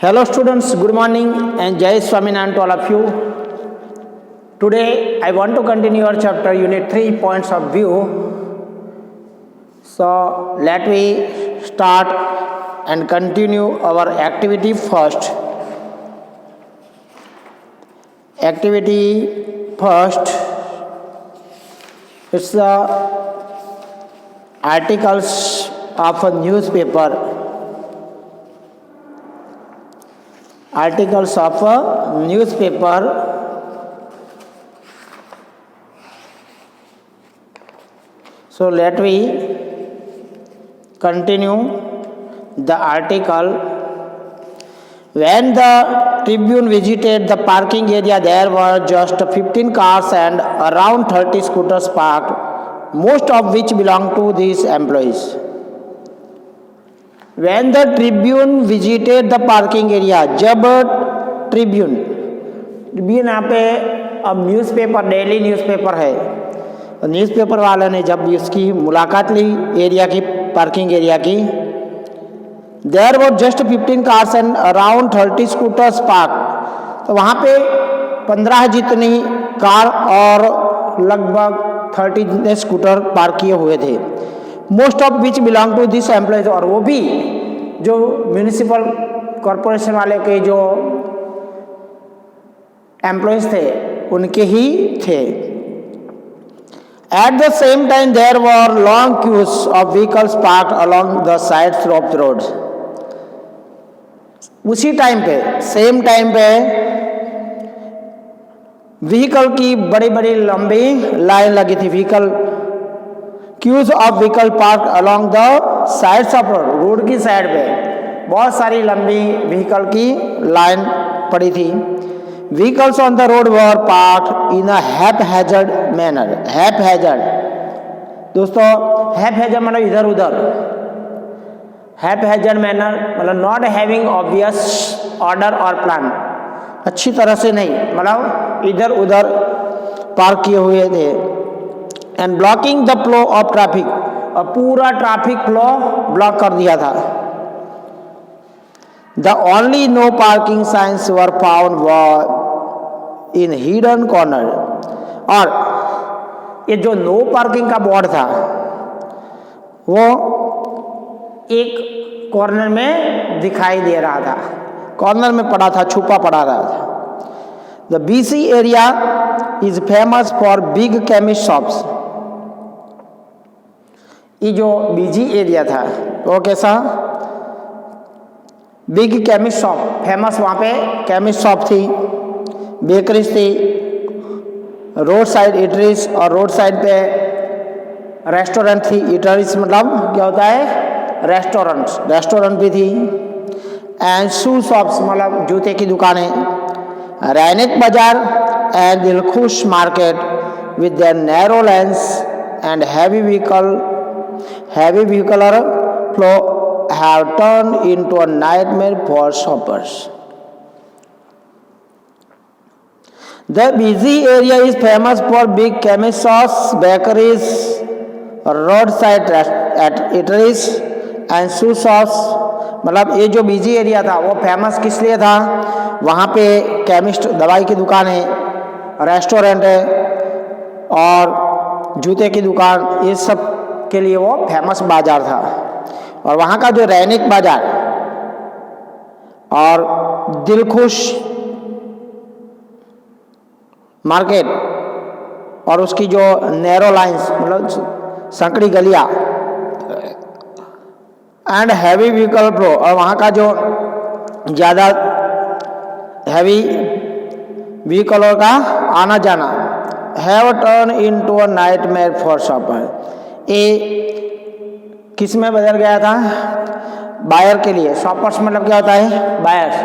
Hello students, good morning and Jai Swaminarayan to all of you. Today I want to continue our chapter unit 3 points of view. So let me start and continue our activity first. Activity first, it's the articles of a newspaper. Articles of a newspaper. So let me continue the article. When the Tribune visited the parking area, there were just 15 cars and around 30 scooters parked, most of which belonged to these employees. When the Tribune visited the parking area, जब Tribune यहाँ पे अब newspaper daily newspaper है, newspaper वाले ने जब इसकी मुलाकात ली एरिया की पार्किंग एरिया की, there were just 15 cars and around 30 scooters park, तो वहाँ पे 15 जितनी कार और लगभग 30 जितने स्कूटर पार्क किए हुए थे. Most of which belong to this employees, और वो भी जो म्यूनिसिपल कॉरपोरेशन वाले के जो एम्प्लॉयज थे उनके ही थे. At the same time there were long queues of vehicles parked along the sides of the roads. उसी टाइम पे सेम टाइम पे व्हीकल की बड़ी बड़ी लंबी लाइन लगी थी. Vehicle queues of vehicle park along the sides of road की साइड पे बहुत सारी लंबी व्हीकल की लाइन पड़ी थी. Vehicles on the road were park in a haphazard manner. Haphazard दोस्तों, हैपहैज़र्ड मतलब इधर उधर. हैपहैज़र्ड मैनर मतलब नॉट हैविंग ऑब्वियस ऑर्डर और प्लान, अच्छी तरह से नहीं, मतलब इधर उधर पार्क किए हुए थे. And blocking the flow of traffic, और पूरा ट्रैफिक फ्लो ब्लॉक कर दिया था. The only no parking signs were found in hidden corner, और ये जो नो पार्किंग का बोर्ड था वो एक कॉर्नर में दिखाई दे रहा था, कॉर्नर में पड़ा था, छुपा पड़ा रहा था. The BC area is famous for big chemist shops. ये जो बीजी एरिया था वो कैसा, बिग केमिस्ट शॉप, फेमस वहाँ पे केमिस्ट शॉप थी, बेकरीज थी, रोड साइड इटरीज, और रोड साइड पे रेस्टोरेंट थी. इटरीज मतलब क्या होता है, रेस्टोरेंट, रेस्टोरेंट भी थी. एंड शू शॉप्स मतलब जूते की दुकानें. रैनिक बाजार and Dilkhush market with their narrow lens and heavy vehicular flow have turned into a nightmare for shoppers. The busy area is famous for big chemist shops, bakeries, roadside eateries and shoe shops. मतलब ये जो busy area था वो famous किस लिए था, वहाँ पे केमिस्ट दवाई की दुकान है, रेस्टोरेंट है और जूते की दुकान, ये सब के लिए वो फेमस बाजार था. और वहाँ का जो रैनिक बाजार और दिलखुश मार्केट और उसकी जो नैरो लाइंस मतलब संकड़ी गलियाँ एंड हैवी व्हीकल फ्लो, और वहाँ का जो ज़्यादा हैवी व्हीकलों का आना जाना, have turn into a nightmare for shopper. ये किस में बदल गया था, बायर के लिए. शॉपर्स मतलब क्या होता है, बायर्स,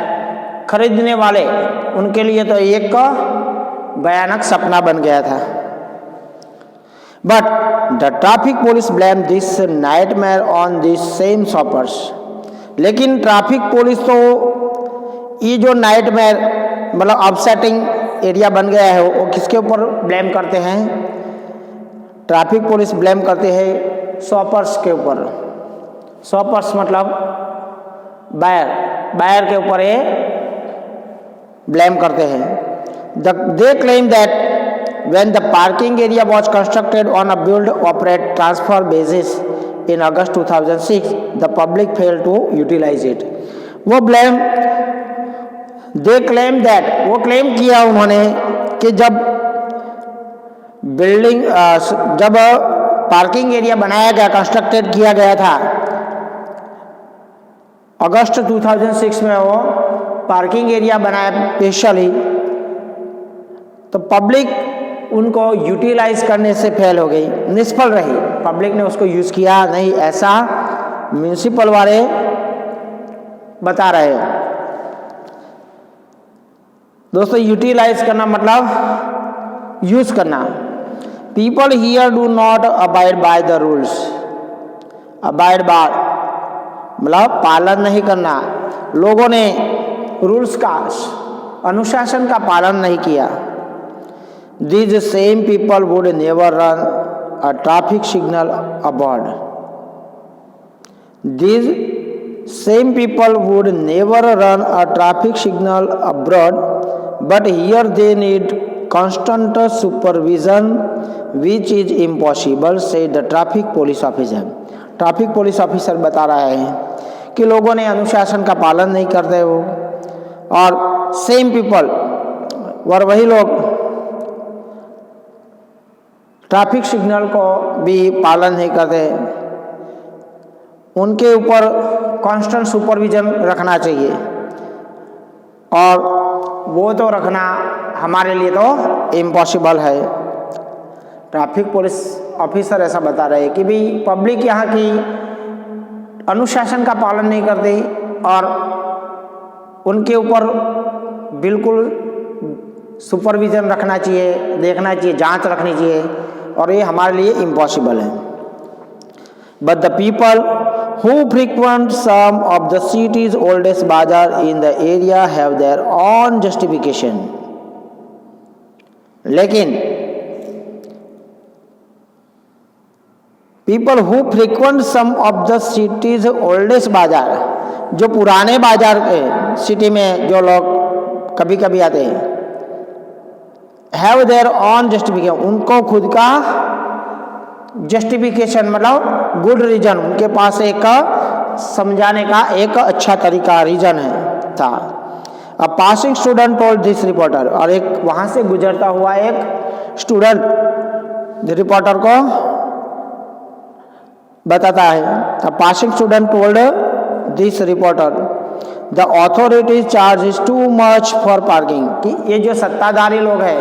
खरीदने वाले, उनके लिए तो एक भयानक सपना बन गया था. But the traffic police blame this nightmare on this same shoppers. लेकिन ट्रैफिक पुलिस तो ये जो नाइटमेयर मतलब अपसेटिंग एरिया बन गया है वो किसके ऊपर ब्लेम करते हैं, ट्रैफिक पुलिस ब्लेम करते हैं शॉपर्स के ऊपर. शॉपर्स मतलब बायर, बायर के ऊपर ये ब्लेम करते हैं। They claim that when the parking area was constructed on a build operate transfer basis in August 2006 the public fail to utilise it. वो ब्लेम दे क्लेम दैट, वो claim किया उन्होंने कि जब बिल्डिंग जब पार्किंग एरिया बनाया गया, constructed किया गया था अगस्त 2006 में, वो पार्किंग एरिया बनाया स्पेशली, तो पब्लिक उनको यूटिलाइज करने से फेल हो गई, निष्फल रही, पब्लिक ने उसको यूज़ किया नहीं, ऐसा म्यूनिसिपल वाले बता रहे हैं। दोस्तों यूटिलाइज करना मतलब यूज़ करना। People here do not abide by the rules, abide by मतलब पालन नहीं करना, लोगों ने रूल्स का, अनुशासन का पालन नहीं किया। These same people would never run a traffic signal abroad. These same people would never run a traffic signal abroad, but here they need constant supervision, which is impossible, said the traffic police officer. Traffic police officer बता रहे हैं कि लोगों ने अनुशासन का पालन नहीं करते हो, और सेम पीपल और वही लोग ट्रैफिक सिग्नल को भी पालन नहीं करते, उनके ऊपर कांस्टेंट सुपरविजन रखना चाहिए, और वो तो रखना हमारे लिए तो इम्पॉसिबल है। ट्रैफिक पुलिस ऑफिसर ऐसा बता रहे हैं कि भाई पब्लिक यहाँ की अनुशासन का पालन नहीं करती और उनके ऊपर बिल्कुल सुपरविजन रखना चाहिए, देखना चाहिए, जांच रखनी चाहिए, और ये हमारे लिए इम्पॉसिबल है। But the people who frequent some of the city's oldest bazaar in the area have their own justification. लेकिन people who frequent some of the city's oldest bazaar, जो पुराने बाजार के सिटी में जो लोग कभी कभी आते हैं, have their own justification, उनको खुद का जस्टिफिकेशन मतलब गुड रीजन, उनके पास एक समझाने का एक अच्छा तरीका, रीजन है था। A passing student told this reporter, और एक वहाँ से गुजरता हुआ एक स्टूडेंट रिपोर्टर को बताता है। A passing student told this reporter the authorities charge is too much for parking, कि ये जो सत्ताधारी लोग हैं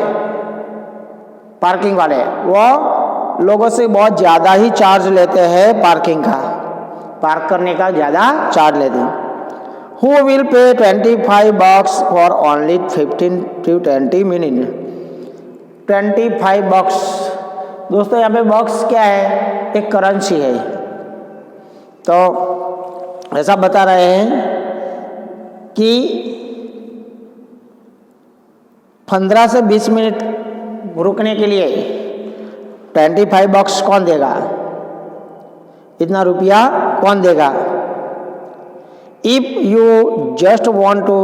पार्किंग वाले, वो लोगों से बहुत ज़्यादा ही चार्ज लेते हैं, पार्किंग का, पार्क करने का ज़्यादा चार्ज लेते हैं। Who will pay $25 for only 15 to 20 minutes? $25। दोस्तों यहाँ पे बॉक्स क्या है? एक करेंसी है। तो ऐसा बता रहे हैं कि 15 से 20 मिनट रुकने के लिए $25 कौन देगा? इतना रुपया कौन देगा? If you just want to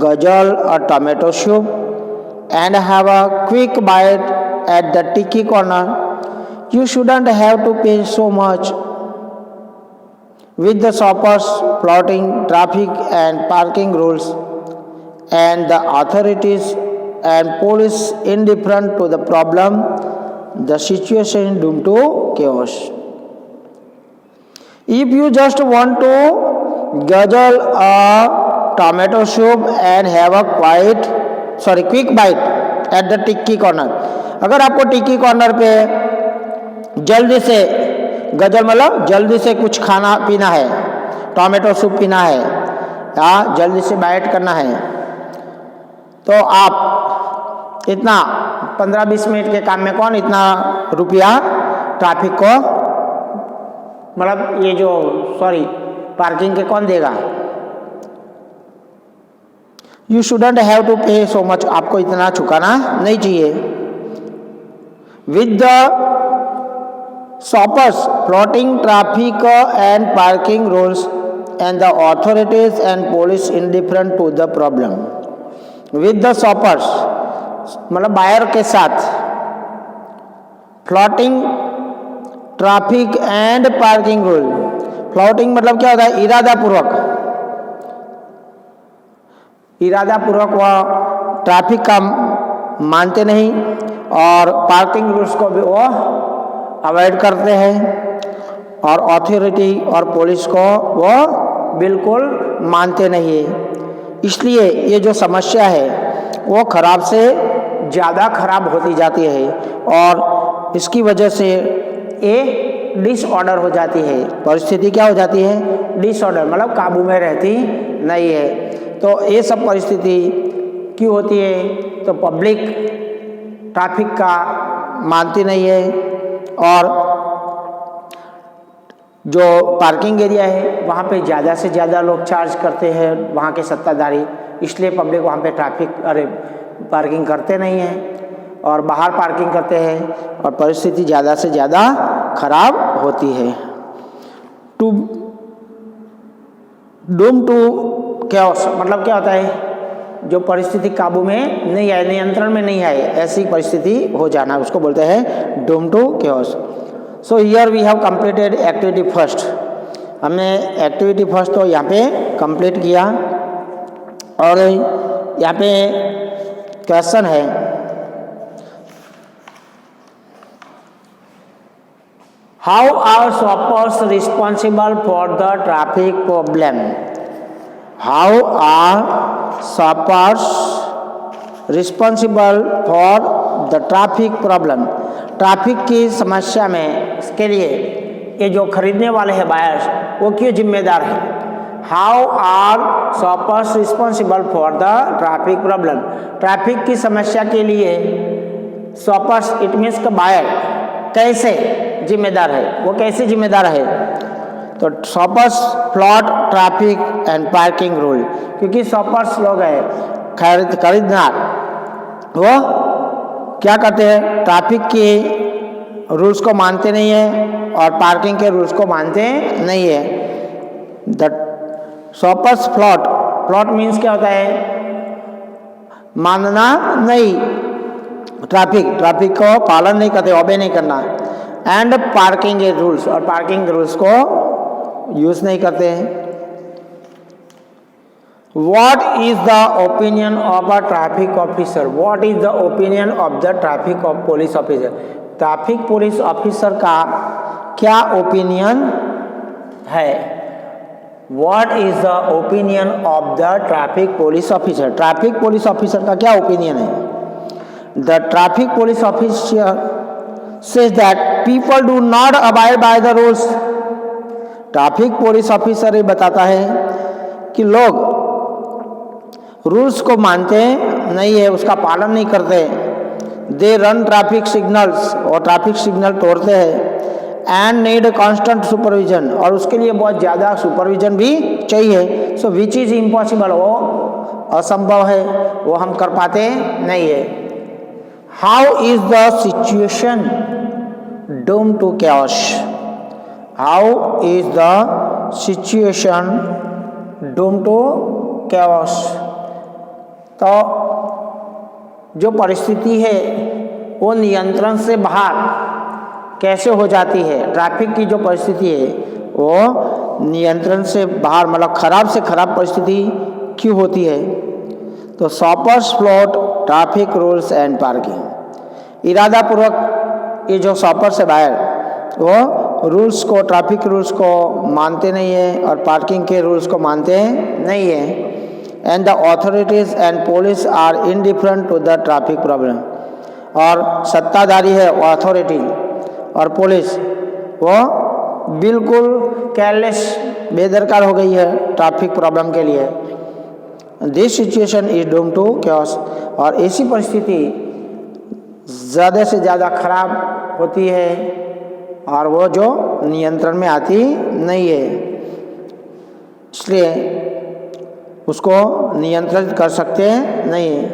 guzzle a tomato soup and have a quick bite at the tiki corner, you shouldn't have to pay so much. With the shoppers plotting traffic and parking rules, and the authorities and police indifferent to the problem, the situation is doomed to chaos. If you just want to guzzle a tomato soup and have a quick bite at the tikki corner, अगर आपको टिक्की corner पे जल्दी से गजल मतलब जल्दी से कुछ खाना पीना है, टोमेटो सूप पीना है या जल्दी से बाइट करना है, तो आप इतना 15-20 मिनट के काम में कौन इतना रुपया ट्रैफिक को मतलब ये जो पार्किंग के कौन देगा? यू शुडंट हैव टू पे सो मच, आपको इतना चुकाना नहीं चाहिए। With the shoppers plotting traffic and parking rules and the authorities and police indifferent to the problem. With the shoppers, मतलब बायर के साथ floating traffic and parking rule. Floating मतलब क्या होता है? इरादापूर्वक वह ट्रैफिक का मानते नहीं और पार्किंग रूल्स को भी वो अवॉइड करते हैं और अथॉरिटी और पुलिस को वो बिल्कुल मानते नहीं है. इसलिए ये जो समस्या है वो खराब से ज़्यादा खराब होती जाती है और इसकी वजह से ये डिसऑर्डर हो जाती है. परिस्थिति क्या हो जाती है? डिसऑर्डर, मतलब काबू में रहती नहीं है. तो ये सब परिस्थिति क्यों होती है? तो पब्लिक ट्रैफिक का मानती नहीं है और जो पार्किंग एरिया है वहाँ पे ज़्यादा से ज़्यादा लोग चार्ज करते हैं वहाँ के सत्ताधारी, इसलिए पब्लिक वहाँ पे पार्किंग करते नहीं हैं और बाहर पार्किंग करते हैं और परिस्थिति ज़्यादा से ज़्यादा खराब होती है. टू डूम टू कैओस मतलब क्या होता है? जो परिस्थिति काबू में नहीं आए, नियंत्रण में नहीं आए, ऐसी परिस्थिति हो जाना, उसको बोलते हैं doom to chaos. So here we have completed activity first. हमने एक्टिविटी फर्स्ट तो यहाँ पे कंप्लीट किया और यहाँ पे क्वेश्चन है how are shoppers responsible for the traffic problem. How are shoppers responsible for the traffic problem. Traffic की समस्या में इसके लिए ये जो खरीदने वाले हैं बायर्स, वो क्यों जिम्मेदार है? How are shoppers responsible for the traffic problem. Traffic की समस्या के लिए शॉपर्स इट मीन्स का बायर कैसे जिम्मेदार है? वो कैसे जिम्मेदार है? तो shoppers flout traffic and parking rule. क्योंकि शॉपर्स लोग हैं खरीददार, वो क्या करते हैं? ट्रैफिक के रूल्स को मानते नहीं है और पार्किंग के रूल्स को मानते नहीं है. द शॉपर्स प्लॉट मीन्स क्या होता है? मानना नहीं, ट्रैफिक को पालन नहीं करते, ओबे नहीं करना. एंड पार्किंग रूल्स, और पार्किंग रूल्स को यूज नहीं करते हैं. What is the opinion of a traffic officer? What is the opinion of the traffic of police officer? Traffic police officer का क्या ओपिनियन है? What is the opinion of the traffic police officer? Traffic police officer का क्या opinion है? The traffic police officer says that people do not abide by the rules. Traffic police officer ये बताता है कि लोग रूल्स को मानते नहीं है, उसका पालन नहीं करते. दे रन ट्रैफिक सिग्नल्स, और ट्रैफिक सिग्नल तोड़ते हैं. एंड नीड कांस्टेंट सुपरविजन, और उसके लिए बहुत ज़्यादा सुपरविजन भी चाहिए. सो विच इज़ इम्पॉसिबल, वो असंभव है, वो हम कर पाते नहीं है. How is the situation doom to chaos. How is the situation doom to chaos. तो जो परिस्थिति है वो नियंत्रण से बाहर कैसे हो जाती है? ट्रैफिक की जो परिस्थिति है वो नियंत्रण से बाहर, मतलब खराब से खराब परिस्थिति क्यों होती है? तो shoppers flout traffic rules and parking. इरादापूर्वक ये जो शॉपर्स है बाहर, वो रूल्स को, ट्रैफिक रूल्स को मानते नहीं है और पार्किंग के रूल्स को मानते नहीं है. And the authorities and police are indifferent to the traffic problem. और सत्ताधारी है वो अथॉरिटी और पुलिस, वो बिल्कुल केयरलेस, बेदरकार हो गई है ट्रैफिक प्रॉब्लम के लिए. This situation is doom to chaos. और ऐसी परिस्थिति ज़्यादा से ज़्यादा खराब होती है और वो जो नियंत्रण में आती नहीं है, इसलिए उसको नियंत्रित कर सकते नहीं.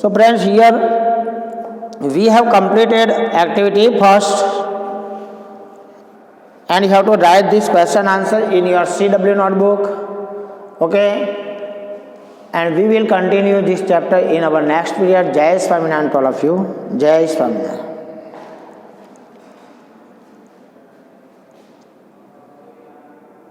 So friends, here we have completed activity first and you have to write this question answer in your CW notebook. Okay, and we will continue this chapter in our next period. Jai Swaminarayan to all of you. Jai Swaminarayan.